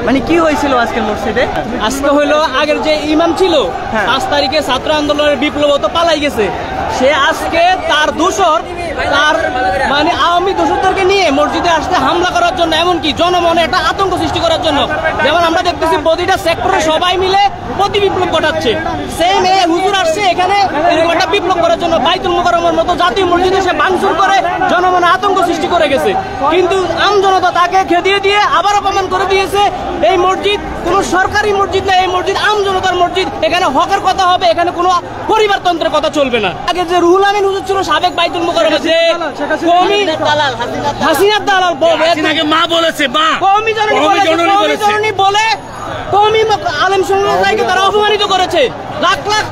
মানে কি হয়েছিল আজকে মসজিদে? আজকে হইলো আগের যে ইমাম ছিল 5 তারিখে ছাত্র আন্দোলনের বিপ্লব তো পালাই গেছে, সে আজকে তার দোসর তার মানে আওয়ামী দোসরদেরকে নিয়ে মসজিদে আসতে হামলা করার জন্য, এমনকি জনমনে একটা আতঙ্ক সৃষ্টি করার জন্য। যেমন আমরা দেখতেছি প্রতিটা সেক্টরে সবাই মিলে প্রতি বিপ্লব ঘটাচ্ছে। সেম হুজুর আসছে এখানে এরকম একটা বিপ্লব করার জন্য, বাইতুল মুকাররমের মতো জাতীয় মসজিদে সে ভাঙচুর করে জনমনে আতঙ্ক সৃষ্টি করে গেছে। কিন্তু আমজনতা তাকে খেদিয়ে দিয়ে আবার অপমান করে দিয়েছে। এই মসজিদ কোনো সরকারি মসজিদ না, এই মসজিদ আমজনতার মসজিদ। এখানে হকের কথা হবে, এখানে কোনো পরিবারতন্ত্রের কথা চলবে না। আগে যে রুহুল আমিন হুজুর ছিল সাবেক বাইতুল মুকাররমে, যে হাসিনার দালাল মা বলেছে, কওমি জননী বলে কওমি আলেম সম্প্রদায়কে তারা অপমানিত করেছে। লাখ লাখ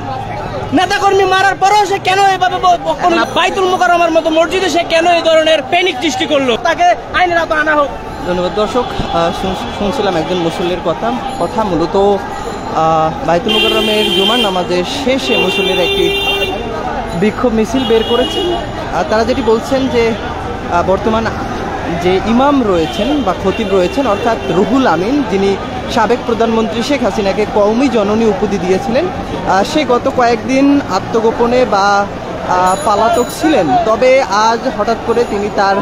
নেতাকর্মী মারার পরেও সে কেন এভাবে বাইতুল মুকাররমের মতো মসজিদে সে কেন এই ধরনের প্যানিক সৃষ্টি করলো? তাকে আইনের আওতায় আনা হোক। ধন্যবাদ। দর্শক, শুনছিলাম একজন মুসল্লির কথা মূলত বাইতুল মুকাররমের জুমার নামাজের শেষে মুসল্লিরা একটি বিক্ষোভ মিছিল বের করেছেন। তারা যেটি বলছেন যে বর্তমান যে ইমাম রয়েছেন বা খতিব রয়েছেন, অর্থাৎ রুহুল আমিন, যিনি সাবেক প্রধানমন্ত্রী শেখ হাসিনাকে কওমি জননী উপাধি দিয়েছিলেন, সে গত কয়েকদিন আত্মগোপনে বা পালাতক ছিলেন। তবে আজ হঠাৎ করে তিনি তার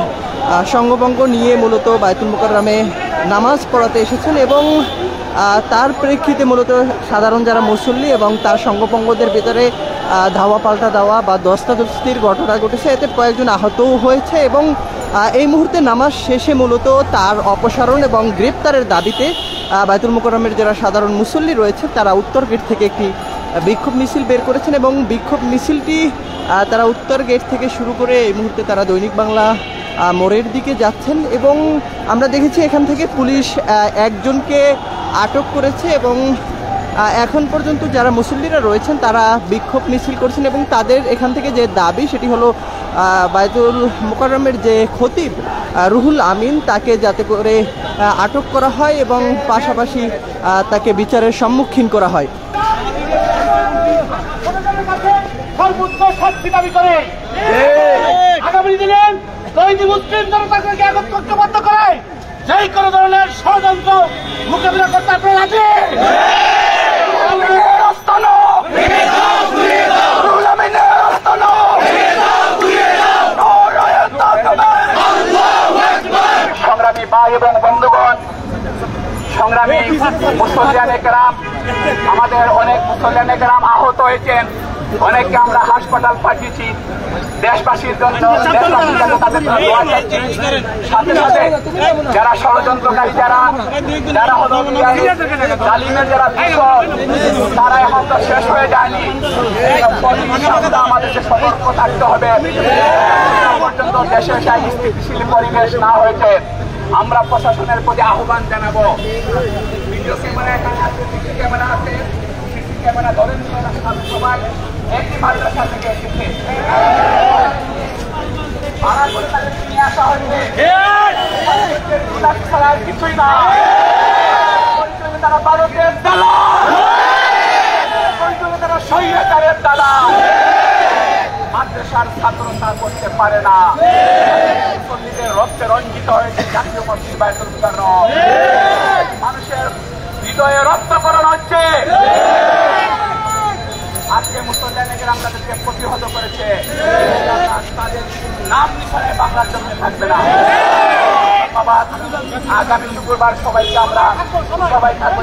সঙ্গভঙ্গ নিয়ে মূলত বাইতুল মুকাররমে নামাজ পড়াতে এসেছেন এবং তার প্রেক্ষিতে মূলত সাধারণ যারা মুসল্লি এবং তার সঙ্গভঙ্গদের ভেতরে ধাওয়া পাল্টা দেওয়া বা দস্তাদস্তির ঘটনা ঘটেছে, এতে কয়েকজন আহতও হয়েছে এবং এই মুহূর্তে নামাজ শেষে মূলত তার অপসারণ এবং গ্রেপ্তারের দাবিতে বাইতুল মুকাররমের যারা সাধারণ মুসল্লি রয়েছে তারা উত্তর গেট থেকে একটি বিক্ষোভ মিছিল বের করেছেন এবং বিক্ষোভ মিছিলটি তারা উত্তর গেট থেকে শুরু করে এই মুহূর্তে তারা দৈনিক বাংলা মোড়ের দিকে যাচ্ছেন এবং আমরা দেখেছি এখান থেকে পুলিশ একজনকে আটক করেছে এবং এখন পর্যন্ত যারা মুসল্লিরা রয়েছেন তারা বিক্ষোভ মিছিল করছেন এবং তাদের এখান থেকে যে দাবি সেটি হলো বাইতুল মুকাররমের যে খতিব রুহুল আমিন তাকে যাতে করে আটক করা হয় এবং পাশাপাশি তাকে বিচারের সম্মুখীন করা হয়। সর্বোচ্চ শাস্তি দাবি করে আগামী দিনে তৈরি মুসলিম জনতাকে ঐক্যবদ্ধ করে যেই কোনো ধরনের ষড়যন্ত্র মোকাবিলা করতে আপনারা রাজি? সংগ্রামী ভাই এবং বন্ধুগণ, সংগ্রামী মুসল্লিয়ানে কেরাম, আমাদের অনেক মুসল্লিয়ানে কেরাম আহত হয়েছেন, অনেককে আমরা হাসপাতাল পাঠিয়েছি। দেশবাসীর জন্য তাদের সাথে সাথে যারা ষড়যন্ত্রকারী যারা হলো জালিমের যারা বিপদ, তারা এখন তো শেষ হয়ে যায়নি। আমাদেরকে সতর্ক থাকতে হবে পর্যন্ত দেশে স্থিতিশীল পরিবেশ না হয়েছে। আমরা প্রশাসনের প্রতি আহ্বান জানাবো, ভিডিও ক্যামেরা এখানে আছে, সিসি ক্যামেরা আছে, সিসি ক্যামেরা ধরেন সবাই একটি মাদ্রাসা থেকে এসেছে, ভাড়া করে তাদেরকে নিয়ে আসা হয়েছে, ছাড়া কিছুই না। তারা ভারতের দালাল, তারা স্বৈরাচারের দালাল, মাদ্রাসার ছাত্রতা করতে পারে না। মুসল্লিদের রক্তে রঞ্জিত হয়েছে জাতীয় মসজিদ বাইতুল মুকাররম, মানুষের হৃদয়ে রক্তকরণ হচ্ছে। আজকে মুসলমানদের তাদেরকে প্রতিহত করেছে, তাদের নাম নিশানে বাংলার জমিনে থাকবে না। আগামী শুক্রবার সবাইকে আমরা সবাই থাকবো।